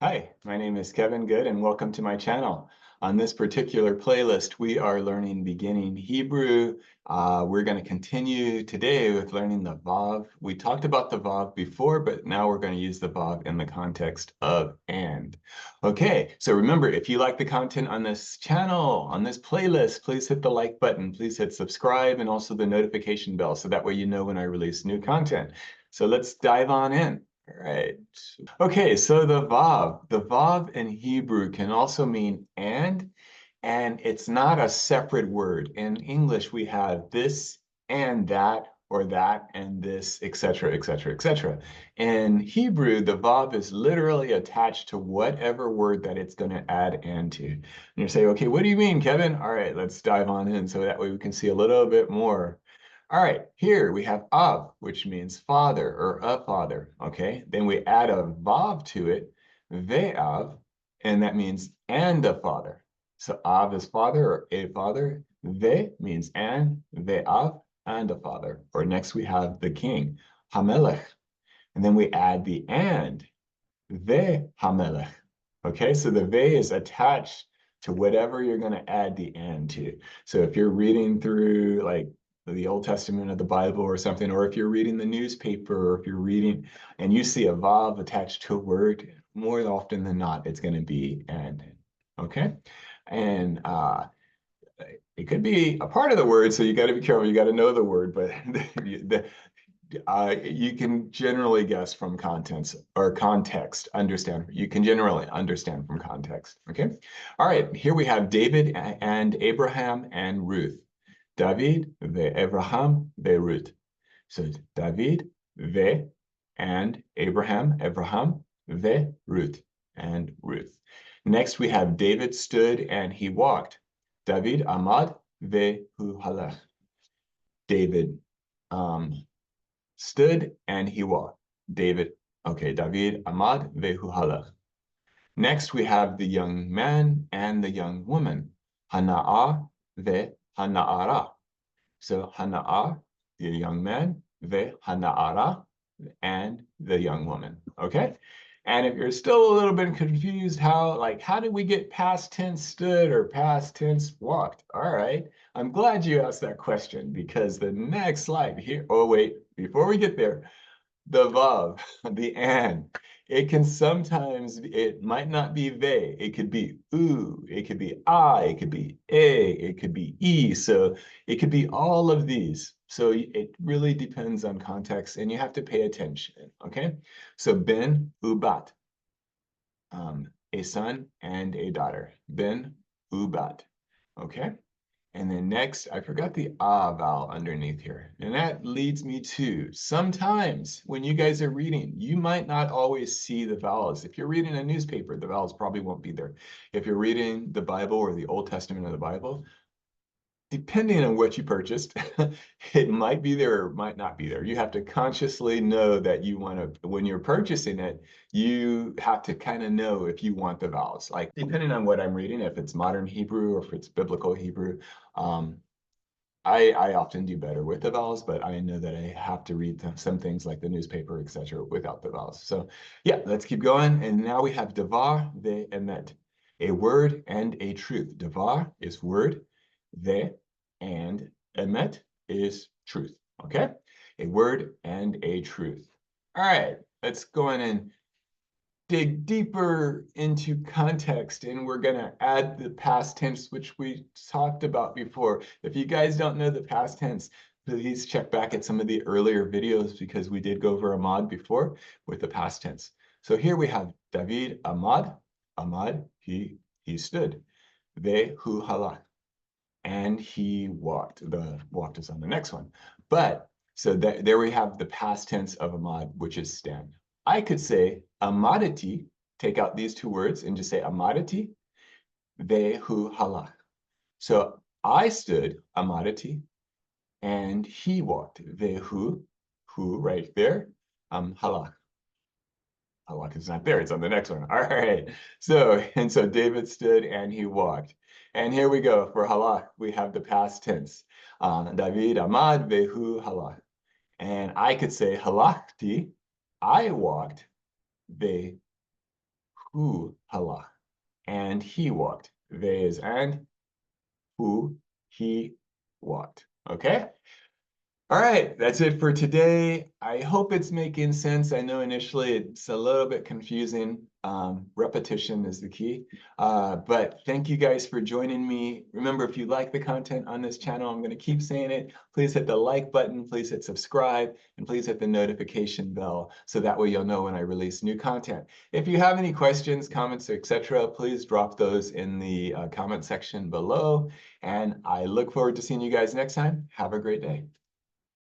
Hi, my name is Kevin Good and welcome to my channel. On this particular playlist, we are learning beginning Hebrew. We're going to continue today with learning the Vav. We talked about the Vav before, but now we're going to use the Vav in the context of and. Okay, so remember, if you like the content on this channel, on this playlist, please hit the like button, please hit subscribe and also the notification bell so that way you know when I release new content. So let's dive on in. All right. Okay, so the Vav in Hebrew can also mean and it's not a separate word. In English, we have this and that, or that and this, etc., etc., etc. In Hebrew, the Vav is literally attached to whatever word that it's going to add and to. And you say, okay, what do you mean, Kevin? All right, let's dive on in so that way we can see a little bit more. All right, here we have Av, which means father or a father, okay? Then we add a Vav to it, Ve'av, and that means and a father. So Av is father or a father, Ve means and, Ve'av, and a father. Or next we have the king, Hamelech. And then we add the and, Ve Hamelech. Okay, so the Ve is attached to whatever you're going to add the and to. So if you're reading through like the Old Testament of the Bible or something, or if you're reading the newspaper, or if you're reading and you see a Vav attached to a word, more often than not, it's going to be and. Okay, and it could be a part of the word, so you got to be careful. You got to know the word, but you can generally guess from contents or context, understand. You can generally understand from context. Okay. All right. Here we have David and Abraham and Ruth. David Abraham Ruth. So David and Abraham Ruth and Ruth. Next we have David stood and he walked. David amad hu halach. David stood and he walked. David amad hu halach. Next we have the young man and the young woman. Hana'ah hana'ara. So Hana'ah, the young man, hana'ara, and the young woman. Okay? And if you're still a little bit confused, how did we get past tense stood or past tense walked? All right. I'm glad you asked that question because the next slide here, oh wait, before we get there, the Vav, the and, it might not be they, it could be oo, it could be I, it could be a, it could be e. So it could be all of these. So it really depends on context and you have to pay attention, okay? So ben, ubat, a son and a daughter. Ben, ubat, okay? And then next, I forgot the ah vowel underneath here. And that leads me to sometimes when you guys are reading, you might not always see the vowels. If you're reading a newspaper, the vowels probably won't be there. If you're reading the Bible or the Old Testament of the Bible, depending on what you purchased, it might be there or might not be there. You have to consciously know that you want to, when you're purchasing it, you have to kind of know if you want the vowels. Like depending on what I'm reading, if it's modern Hebrew or if it's biblical Hebrew, I often do better with the vowels, but I know that I have to read some things like the newspaper, etc., without the vowels. So yeah, let's keep going. And now we have davar, ve, emet, a word and a truth. Davar is word, ve, and emet is truth. Okay, a word and a truth. All right, let's go in and dig deeper into context, and we're going to add the past tense, which we talked about before. If you guys don't know the past tense, please check back at some of the earlier videos because we did go over Ahmad before with the past tense. So here we have David Ahmad. Ahmad, he stood. Ve hu halach. And he walked. The walked is on the next one. But so there we have the past tense of Ahmad, which is stand. I could say amadati, take out these two words and just say amadati, ve hu halach. So I stood, amadati, and he walked, ve hu right there, halach. Halach is not there, it's on the next one. All right. So David stood and he walked. And here we go for halach. We have the past tense. David amad vehu halach. And I could say halachti, I walked, vehu who halach. And he walked. They is and who he walked. Okay? All right, that's it for today. I hope it's making sense. I know initially it's a little bit confusing. Repetition is the key. But thank you guys for joining me. Remember, if you like the content on this channel, I'm going to keep saying it. Please hit the like button, please hit subscribe, and please hit the notification bell so that way you'll know when I release new content. If you have any questions, comments, etc., please drop those in the comment section below. And I look forward to seeing you guys next time. Have a great day.